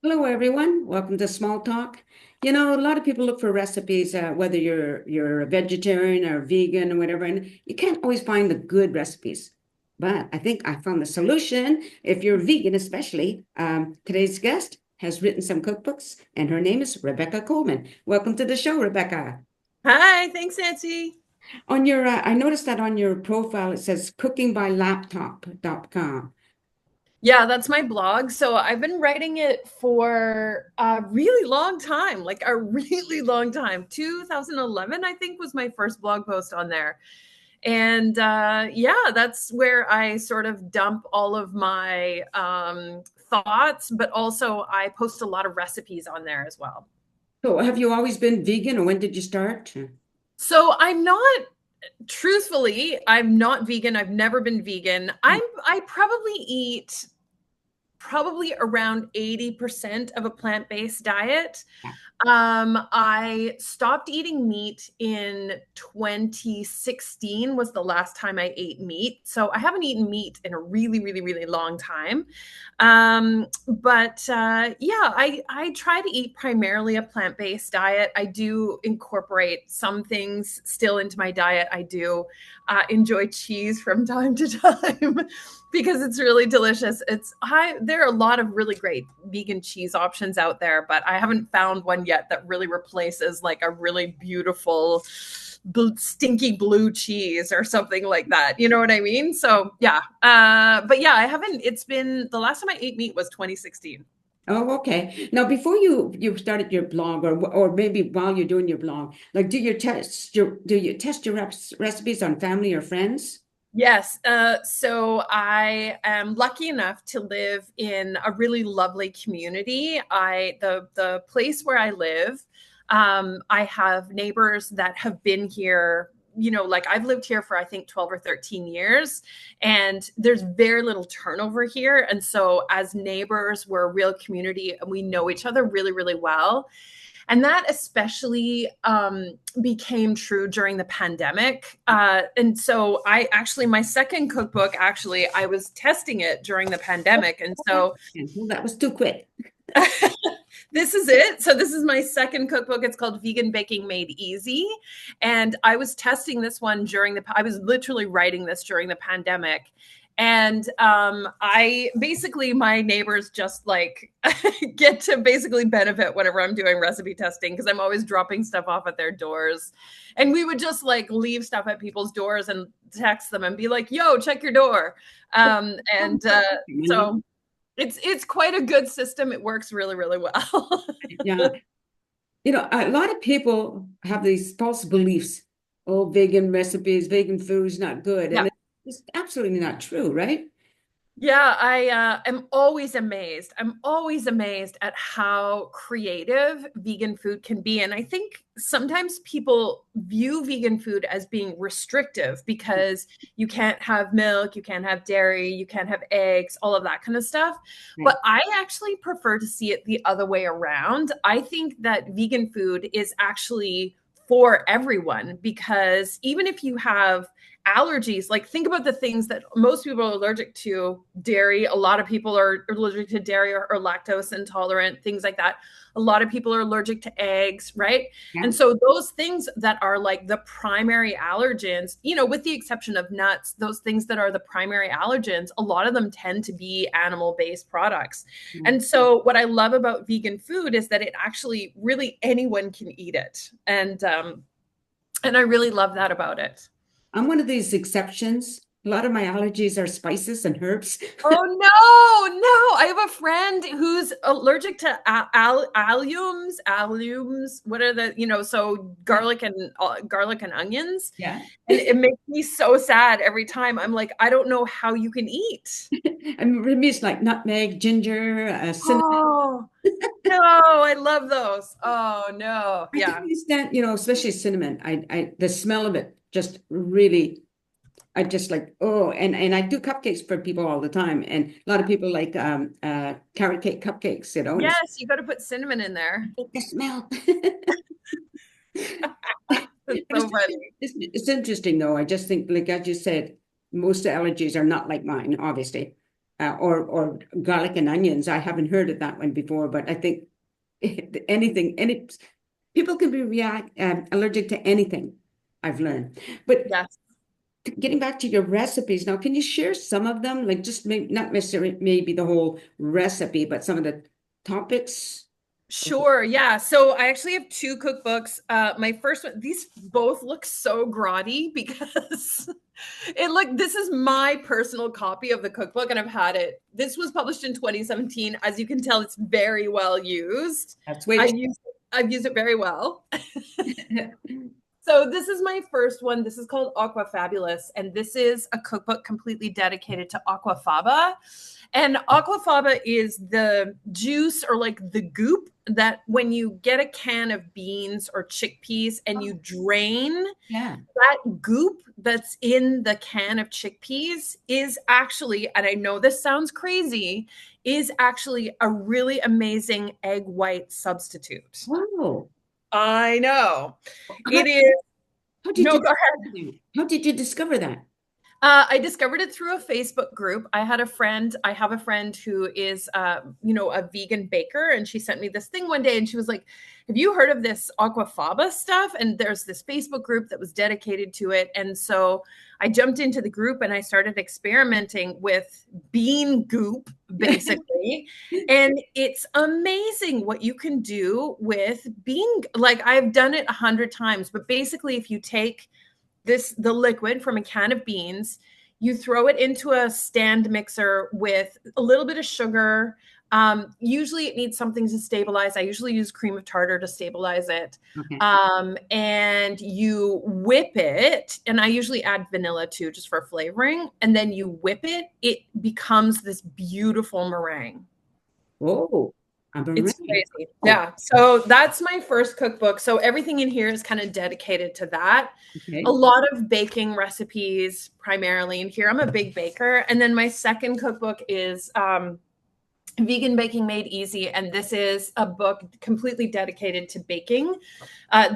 Hello, everyone. Welcome to Small Talk. A lot of people look for recipes, whether you're a vegetarian or vegan or whatever, and you can't always find the good recipes. But I think I found the solution. If you're vegan, especially, today's guest has written some cookbooks, and her name is Rebecca Coleman. Welcome to the show, Rebecca. Hi, thanks, Nancy. I noticed that on your profile it says cookingbylaptop.com. Yeah, that's my blog. So I've been writing it for a really long time, like a really long time. 2011, I think, was my first blog post on there. And yeah, that's where I sort of dump all of my thoughts, but also I post a lot of recipes on there as well. So, have you always been vegan, or when did you start? So I'm not truthfully, I'm not vegan. I've never been vegan. I probably eat probably around 80% of a plant-based diet. I stopped eating meat in 2016 was the last time I ate meat. So I haven't eaten meat in a really, really, really long time. But yeah, I try to eat primarily a plant-based diet. I do incorporate some things still into my diet. I do enjoy cheese from time to time because it's really delicious. There are a lot of really great vegan cheese options out there, but I haven't found one yet that really replaces like a really beautiful stinky blue cheese or something like that. You know what I mean? So yeah. But yeah, I haven't. It's been the last time I ate meat was 2016. Oh, okay. Now, before you started your blog, or maybe while you're doing your blog, like, do you test your recipes on family or friends? Yes. So I am lucky enough to live in a really lovely community. The place where I live, I have neighbors that have been here. Like I've lived here for I think 12 or 13 years, and there's very little turnover here. And so as neighbors, we're a real community and we know each other really, really well. And that especially became true during the pandemic. And so my second cookbook, actually, I was testing it during the pandemic. And so Well, that was too quick. this is it. So this is my second cookbook. It's called Vegan Baking Made Easy. And I was testing this one I was literally writing this during the pandemic. And I basically, my neighbors just like get to basically benefit whenever I'm doing recipe testing because I'm always dropping stuff off at their doors. And we would just like leave stuff at people's doors and text them and be like, yo, check your door. And so it's quite a good system. It works really, really well. Yeah. A lot of people have these false beliefs. Oh, vegan recipes, vegan food is not good. Yeah. And it's absolutely not true, right? Yeah, I am always amazed. I'm always amazed at how creative vegan food can be. And I think sometimes people view vegan food as being restrictive because you can't have milk, you can't have dairy, you can't have eggs, all of that kind of stuff. Right. But I actually prefer to see it the other way around. I think that vegan food is actually for everyone because even if you have allergies, like think about the things that most people are allergic to. Dairy, a lot of people are allergic to dairy or lactose intolerant, things like that. A lot of people are allergic to eggs, right? Yeah. And so those things that are like the primary allergens, with the exception of nuts, those things that are the primary allergens, a lot of them tend to be animal based products. Yeah. And so what I love about vegan food is that it actually really anyone can eat it. And I really love that about it. I'm one of these exceptions. A lot of my allergies are spices and herbs. Oh no, no! I have a friend who's allergic to alliums. Alliums. What are so garlic and onions, Yeah. and it makes me so sad every time. I'm like, I don't know how you can eat. And for me, it's like nutmeg, ginger, cinnamon. Oh no, I love those. Oh no, I can yeah. understand, especially cinnamon. The smell of it just really, I just like, oh, and I do cupcakes for people all the time. And a lot of people like carrot cake cupcakes, and it's Yes, you got to put cinnamon in there. the smell. That's But so funny. it's interesting though. I just think, like as you said, most allergies are not like mine, obviously. or garlic and onions. I haven't heard of that one before, but I think any people can be react allergic to anything. I've learned. But Yes. getting back to your recipes now, can you share some of them? Like just maybe not necessarily maybe the whole recipe, but some of the topics. Sure. Yeah. So I actually have two cookbooks. My first one, these both look so grotty because this is my personal copy of the cookbook and I've had it. This was published in 2017. As you can tell, it's very well used. That's I've which. used, I've used it very well. So this is my first one. This is called Aqua Fabulous, and this is a cookbook completely dedicated to aquafaba. And aquafaba is the juice or like the goop that when you get a can of beans or chickpeas and you drain Yeah. that goop that's in the can of chickpeas is actually, and I know this sounds crazy, is actually a really amazing egg white substitute. Wow. I know. How, It is. how did No, you go ahead. discover that? How did you discover that? I discovered it through a Facebook group. I have a friend who is, a vegan baker, and she sent me this thing one day, and she was like, "Have you heard of this aquafaba stuff?" And there's this Facebook group that was dedicated to it, and so I jumped into the group and I started experimenting with bean goop, basically, and it's amazing what you can do with bean. Like I've done it 100 times, but basically, if you take the liquid from a can of beans, you throw it into a stand mixer with a little bit of sugar. Usually it needs something to stabilize. I usually use cream of tartar to stabilize it. Okay. And you whip it, and I usually add vanilla too, just for flavoring. And then you whip it, it becomes this beautiful meringue. Oh, I'm a It's ring. crazy. Oh, Yeah. So that's my first cookbook. So everything in here is kind of dedicated to that. A okay. lot of baking recipes primarily in here. I'm a big baker. And then my second cookbook is Vegan Baking Made Easy. And this is a book completely dedicated to baking.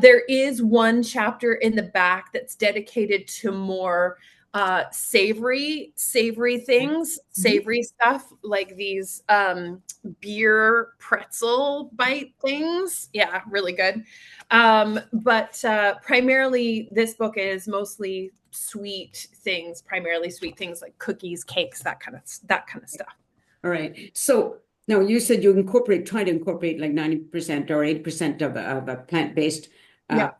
There is one chapter in the back that's dedicated to more savory things, Mhm. savory stuff like these beer pretzel bite things. Yeah, really good. But primarily, this book is mostly primarily sweet things like cookies, cakes, that kind of stuff. All right. So now you said try to incorporate like 90% or 80% of a plant-based uh, Yeah.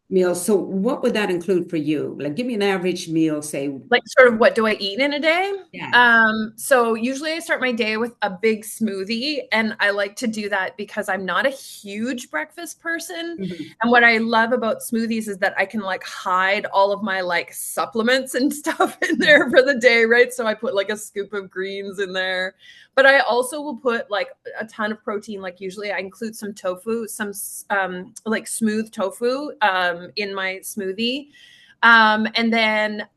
meal. So what would that include for you? Like give me an average meal, say, Like sort of what do I eat in a day? yeah. So usually I start my day with a big smoothie, and I like to do that because I'm not a huge breakfast person. Mhm. And what I love about smoothies is that I can like hide all of my like supplements and stuff in there for the day, right? So I put like a scoop of greens in there, but I also will put like a ton of protein. Like usually I include some tofu, some like smooth tofu in my smoothie. And then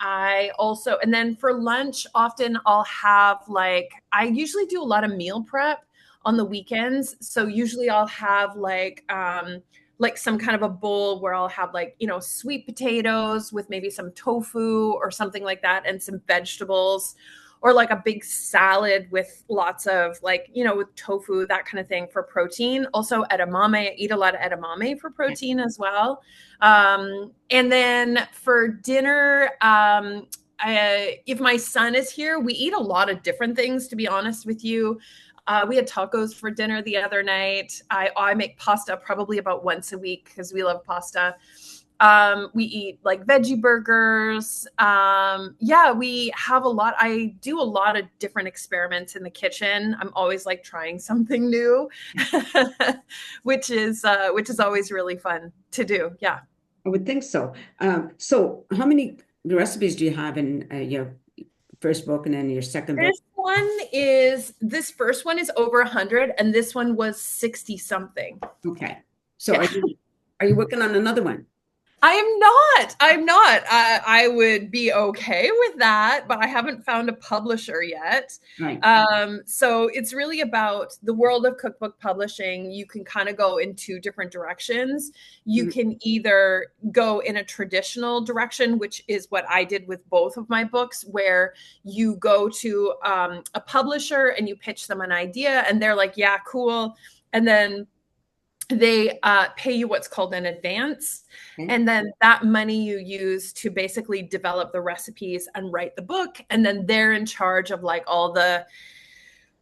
for lunch, often I'll have I usually do a lot of meal prep on the weekends. So usually I'll have like some kind of a bowl where I'll have sweet potatoes with maybe some tofu or something like that and some vegetables, or like a big salad with lots of with tofu, that kind of thing for protein. Also edamame, I eat a lot of edamame for protein as well. And then for dinner, if my son is here, we eat a lot of different things, to be honest with you. We had tacos for dinner the other night. I make pasta probably about once a week because we love pasta. We eat like veggie burgers. Yeah, we have a lot. I do a lot of different experiments in the kitchen. I'm always like trying something new, which is always really fun to do. Yeah. I would think so. So how many recipes do you have in your first book and then your second book? This first one is over 100, and this one was 60 something. Okay. So Yeah. are you working on another one? I'm not. I'm not. I would be okay with that, but I haven't found a publisher yet. Right. So it's really about the world of cookbook publishing. You can kind of go in two different directions. You Mhm. can either go in a traditional direction, which is what I did with both of my books, where you go to a publisher and you pitch them an idea, and they're like, "Yeah, cool," and then they pay you what's called an advance, Okay. and then that money you use to basically develop the recipes and write the book, and then they're in charge of like all the,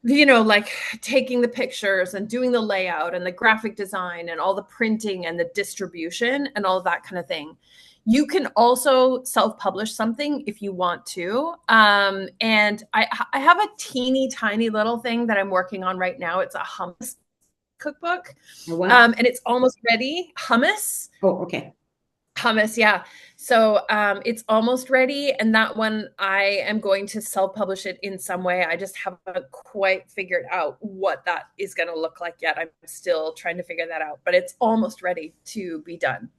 like taking the pictures and doing the layout and the graphic design and all the printing and the distribution and all of that kind of thing. You can also self-publish something if you want to, and I have a teeny tiny little thing that I'm working on right now. It's a hummus cookbook, Or what? and it's almost ready. Oh, okay. Hummus, yeah. So it's almost ready, and that one I am going to self-publish it in some way. I just haven't quite figured out what that is going to look like yet. I'm still trying to figure that out, but it's almost ready to be done.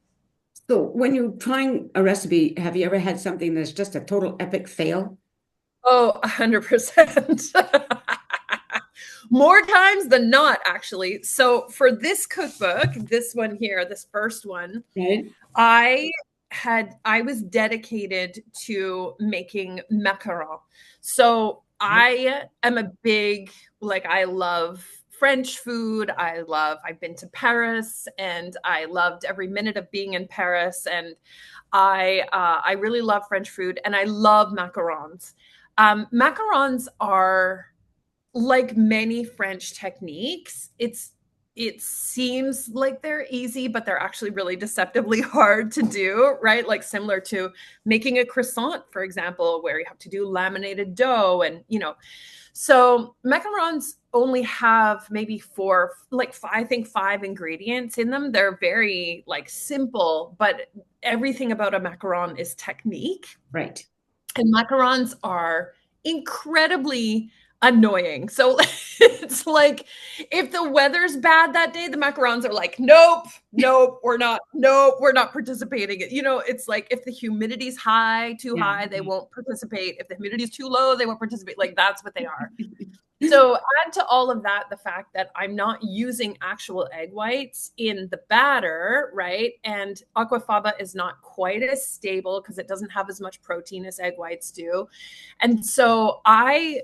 So when you're trying a recipe, have you ever had something that's just a total epic fail? Oh, 100%. More times than not, actually. So for this cookbook, this one here, this first one, Right. I I was dedicated to making macaron. So I am a big, like, I love French food. I've been to Paris and I loved every minute of being in Paris. And I really love French food and I love macarons. Macarons are like many French techniques. It seems like they're easy, but they're actually really deceptively hard to do, right? Like similar to making a croissant, for example, where you have to do laminated dough and, so macarons only have maybe four, like five, I think five ingredients in them. They're very like simple, but everything about a macaron is technique. Right. And macarons are incredibly annoying. So it's like if the weather's bad that day, the macarons are like, nope, we're not participating. It's like if the humidity's too Yeah. high, they won't participate. If the humidity's too low, they won't participate. Like that's what they are. So add to all of that the fact that I'm not using actual egg whites in the batter, right? And aquafaba is not quite as stable because it doesn't have as much protein as egg whites do. And so I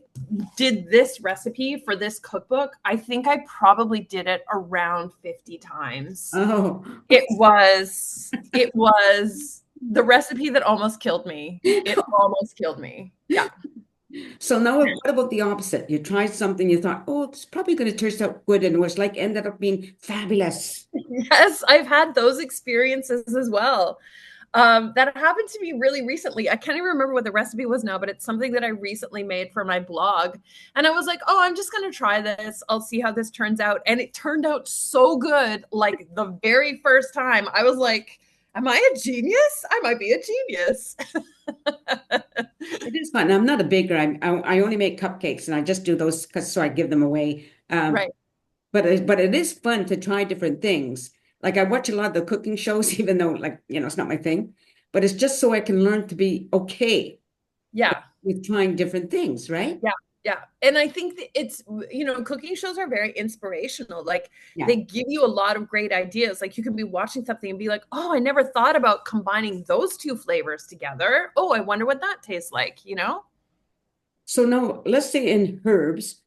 did this recipe for this cookbook. I think I probably did it around 50 times. Oh. It was the recipe that almost killed me. It almost killed me. Yeah. So now what about the opposite? You tried something, you thought, oh, it's probably going to turn out good, and it was like ended up being fabulous. Yes, I've had those experiences as well. That happened to me really recently. I can't even remember what the recipe was now, but it's something that I recently made for my blog. And I was like, oh, I'm just going to try this. I'll see how this turns out. And it turned out so good. Like the very first time, I was like, am I a genius? I might be a genius. It is fun. I'm not a baker. I only make cupcakes, and I just do those because so I give them away. Right. But it is fun to try different things. Like I watch a lot of the cooking shows, even though like it's not my thing. But it's just so I can learn to be okay Yeah. with trying different things, right? Yeah. Yeah. And I think that cooking shows are very inspirational. Like Yeah. they give you a lot of great ideas. Like you can be watching something and be like, oh, I never thought about combining those two flavors together. Oh, I wonder what that tastes like? So now let's say in herbs,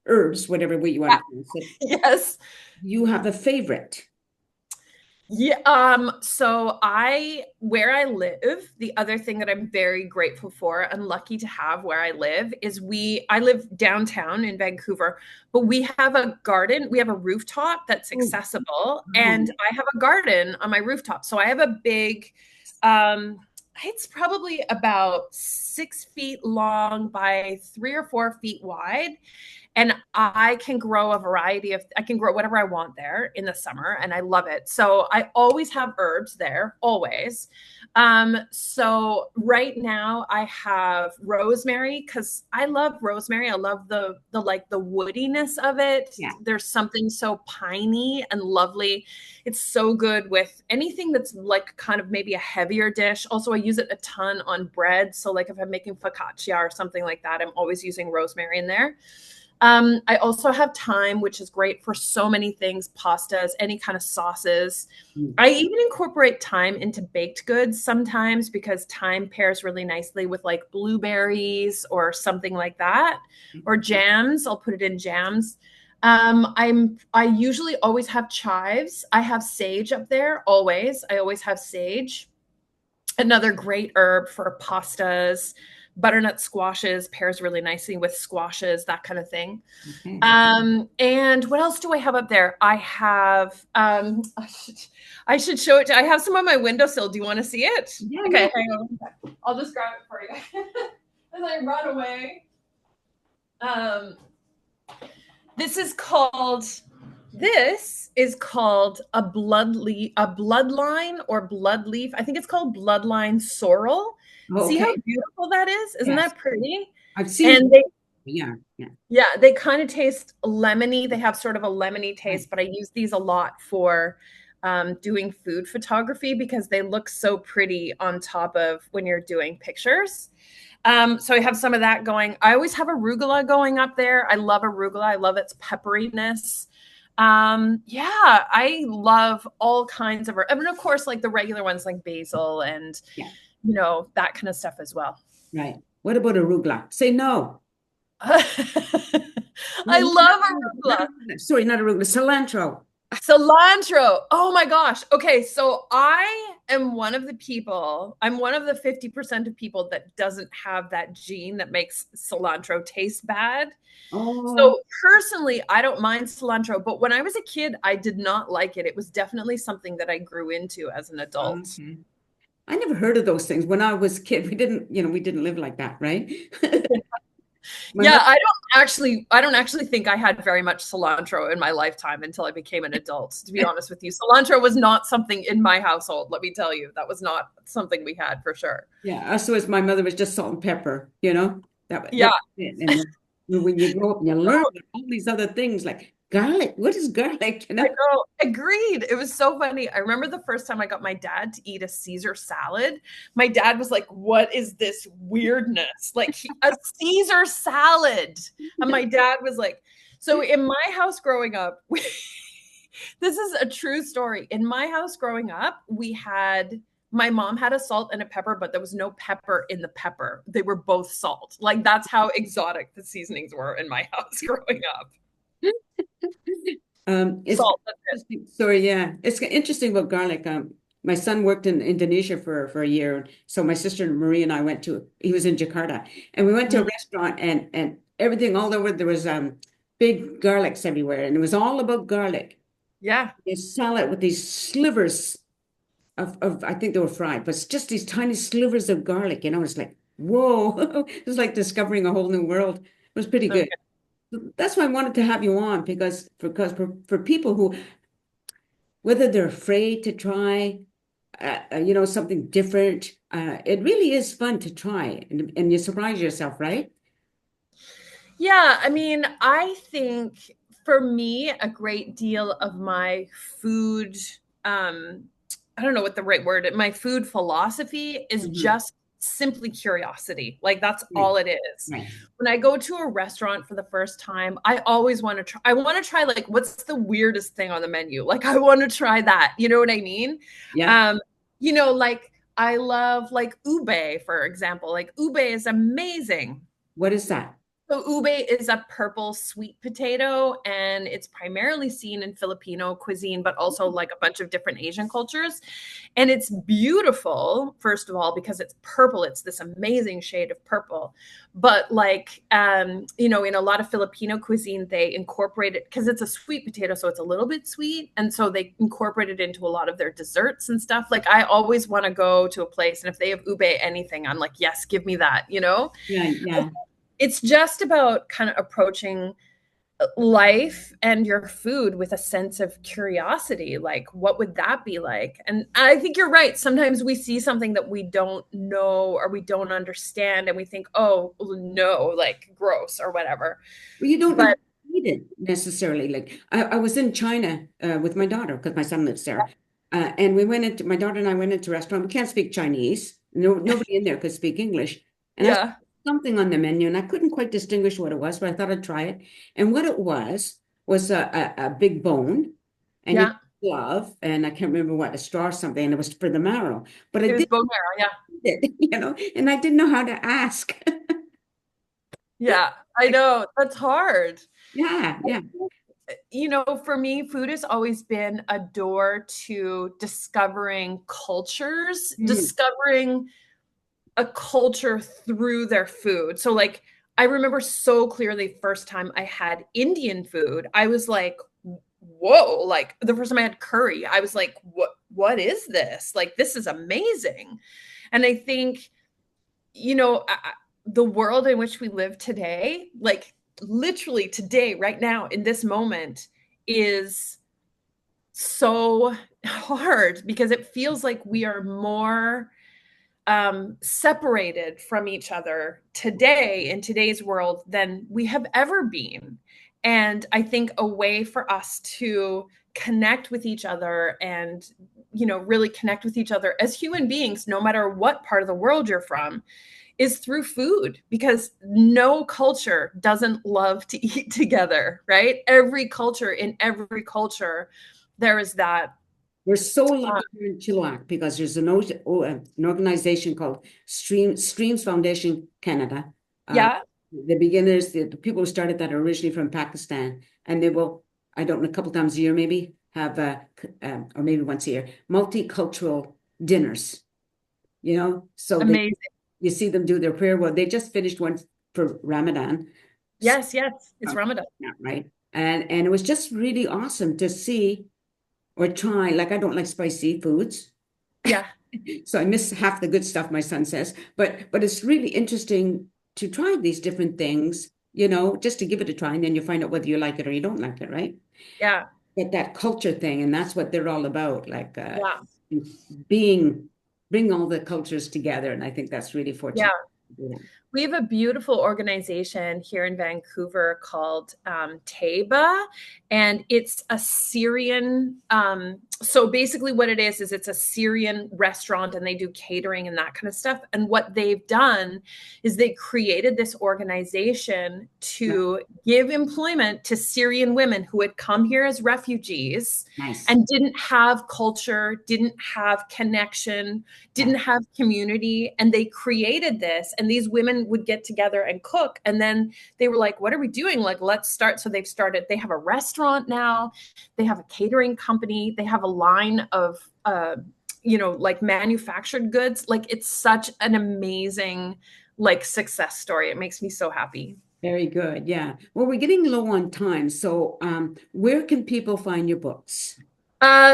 whatever way you want Yeah. to pronounce it, Yes. you have a favorite. Yeah. So where I live, the other thing that I'm very grateful for and lucky to have where I live is I live downtown in Vancouver, but we have a garden. We have a rooftop that's Oh, accessible, wow. and I have a garden on my rooftop. So I have a big, um, it's probably about 6 feet long by 3 or 4 feet wide, and I can grow whatever I want there in the summer, and I love it. So I always have herbs there, always. So right now I have rosemary because I love rosemary. I love the like the woodiness of it. Yeah. There's something so piney and lovely. It's so good with anything that's like kind of maybe a heavier dish. Also, I use it a ton on bread. So like if I'm making focaccia or something like that, I'm always using rosemary in there. I also have thyme, which is great for so many things, pastas, any kind of sauces. Mm. I even incorporate thyme into baked goods sometimes because thyme pairs really nicely with like blueberries or something like that, or jams. I'll put it in jams. I usually always have chives. I have sage up there always. I always have sage. Another great herb for pastas. Butternut squashes pairs really nicely with squashes, that kind of thing. Okay. And what else do I have up there? I have I should show it to I have some on my windowsill. Do you want to see it? Yeah, yeah. Okay, hang on. I'll just grab it for you as I run away. Um, this is called this is called a bloodline or blood leaf. I think it's called bloodline sorrel. Oh, See how okay. beautiful that is? Isn't Yes. that pretty? I've seen it. And they Yeah, yeah. Yeah, they kind of taste lemony. They have sort of a lemony Right. taste, but I use these a lot for doing food photography because they look so pretty on top of when you're doing pictures. So I have some of that going. I always have arugula going up there. I love arugula. I love its pepperiness. Yeah, I love all kinds of, I mean, of course, like the regular ones like basil and, Yeah, that kind of stuff as well. right. What about arugula? Say no. I No, love not arugula. arugula. Sorry, not arugula. Cilantro. Cilantro. Oh my gosh. Okay, so I am one of the people, I'm one of the 50% of people that doesn't have that gene that makes cilantro taste bad. Oh, So personally, I don't mind cilantro, but when I was a kid, I did not like it. It was definitely something that I grew into as an adult. okay. I never heard of those things. When I was a kid, we didn't live like that, right? My Yeah, mother, I don't actually think I had very much cilantro in my lifetime until I became an adult, to be honest with you. Cilantro was not something in my household, let me tell you. That was not something we had for sure. yeah, us was my mother was just salt and pepper, you know? That Yeah. was it. And then when you grow up and you learn all these other things like garlic, what is garlic, I know. Agreed. It was so funny. I remember the first time I got my dad to eat a Caesar salad. My dad was like, "What is this weirdness? Like a Caesar salad?" And my dad was like, "So in my house growing up, this is a true story. In my house growing up, we had my mom had a salt and a pepper, but there was no pepper in the pepper. They were both salt. Like that's how exotic the seasonings were in my house growing up. It's Salt. That's it. interesting. Sorry, yeah, it's interesting about garlic. My son worked in Indonesia for a year, so my sister Marie and I went to. He was in Jakarta, and we went to a Mm, restaurant, and everything all over there was big garlics everywhere, and it was all about garlic. yeah. They sell it with these slivers of I think they were fried, but it's just these tiny slivers of garlic. It's like whoa, it's like discovering a whole new world. It was pretty good. Okay. That's why I wanted to have you on because for people who whether they're afraid to try something different, it really is fun to try and you surprise yourself, right? Yeah, I mean, I think for me, a great deal of my food, um, I don't know what the right word, my food philosophy is Hmm. just simply curiosity. Like that's Right, all it is. right. When I go to a restaurant for the first time, I always want to try, I want to try like what's the weirdest thing on the menu? Like I want to try that. You know what I mean? Yeah. Um, like I love like ube, for example. Like ube is amazing. What is that? So ube is a purple sweet potato, and it's primarily seen in Filipino cuisine, but also like a bunch of different Asian cultures. And it's beautiful, first of all, because it's purple. It's this amazing shade of purple. But like, in a lot of Filipino cuisine, they incorporate it because it's a sweet potato, so it's a little bit sweet, and so they incorporate it into a lot of their desserts and stuff. Like, I always want to go to a place, and if they have ube anything, I'm like, yes, give me that. Yeah, yeah. It's just about kind of approaching life and your food with a sense of curiosity. Like, what would that be like? And I think you're right. Sometimes we see something that we don't know or we don't understand, and we think, oh, no, like gross or whatever. Well, you don't But need it necessarily. Like I was in China with my daughter because my son lives there, and we went into my daughter and I went into a restaurant. We can't speak Chinese. No, nobody in there could speak English, and I saw yeah, something on the menu, and I couldn't quite distinguish what it was, but I thought I'd try it. And what it was a big bone, and you yeah, glove, and I can't remember what, a straw or something, and it was for the marrow. But I it was did bone marrow. Yeah, it, and I didn't know how to ask. yeah, I know that's hard. Yeah, yeah. For me, food has always been a door to discovering cultures, Mm. discovering a culture through their food. So like I remember so clearly first time I had Indian food, I was like, whoa, like the first time I had curry, I was like, what is this? Like this is amazing. And I think, the world in which we live today, like literally today, right now, in this moment, is so hard because it feels like we are more separated from each other today in today's world than we have ever been. And I think a way for us to connect with each other and, really connect with each other as human beings, no matter what part of the world you're from, is through food because no culture doesn't love to eat together, right? Every culture, in every culture, there is that. We're so Uh, lucky here in Chilliwack because there's an organization called Streams Foundation Canada. Uh, yeah, the beginners, the people who started that are originally from Pakistan, and they will, I don't know, a couple times a year maybe have, or maybe once a year, multicultural dinners. So amazing. you see them do their prayer. Well, they just finished one for Ramadan. So, Yes, yes, it's Ramadan. yeah, right, and it was just really awesome to see or try. Like I don't like spicy foods, Yeah, so I miss half the good stuff, my son says. But it's really interesting to try these different things, just to give it a try, and then you find out whether you like it or you don't like it, right? yeah, But that culture thing, and that's what they're all about, like yeah, being bring all the cultures together, and I think that's really yeah. fortunate to do that. We have a beautiful organization here in Vancouver called Taba, and it's a Syrian. So basically, what it is it's a Syrian restaurant, and they do catering and that kind of stuff. And what they've done is they created this organization Right. to give employment to Syrian women who had come here as refugees Nice. and didn't have culture, didn't have connection, Yeah. didn't have community, and they created this, and these women would get together and cook, and then they were like, what are we doing? Like, let's start. So they have a restaurant now, they have a catering company, they have a line of like manufactured goods. Like it's such an amazing like success story. It makes me so happy. Very good. Yeah. Well, we're getting low on time. So, where can people find your books?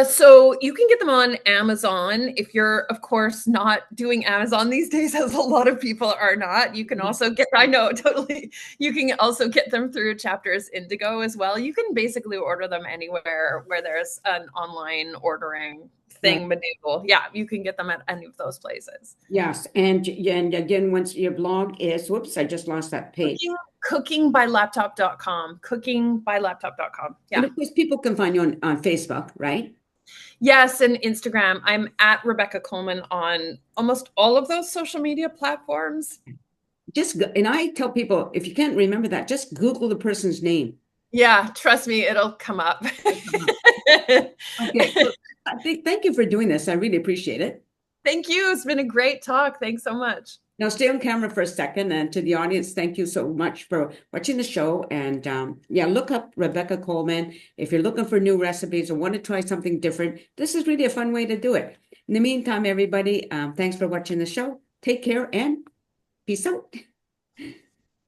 So you can get them on Amazon if you're, of course, not doing Amazon these days, as a lot of people are not. You can also get, I know, totally. You can also get them through Chapters Indigo as well. You can basically order them anywhere where there's an online ordering Right. thing, Medieval. Yeah, you can get them at any of those places. Yes. And again, once your blog is, whoops, I just lost that page. Cookingbylaptop.com. Cookingbylaptop.com. And Yeah. of course, people can find you on Facebook, right? Yes, and Instagram. I'm at Rebecca Coleman on almost all of those social media platforms. Just go, and I tell people if you can't remember that, just Google the person's name. Yeah, trust me, it'll come up. Okay. Well, thank you for doing this. I really appreciate it. Thank you. It's been a great talk. Thanks so much. Now, stay on camera for a second. And to the audience, thank you so much for watching the show. And yeah, look up Rebecca Coleman. If you're looking for new recipes or want to try something different, this is really a fun way to do it. In the meantime, everybody, thanks for watching the show. Take care and peace out.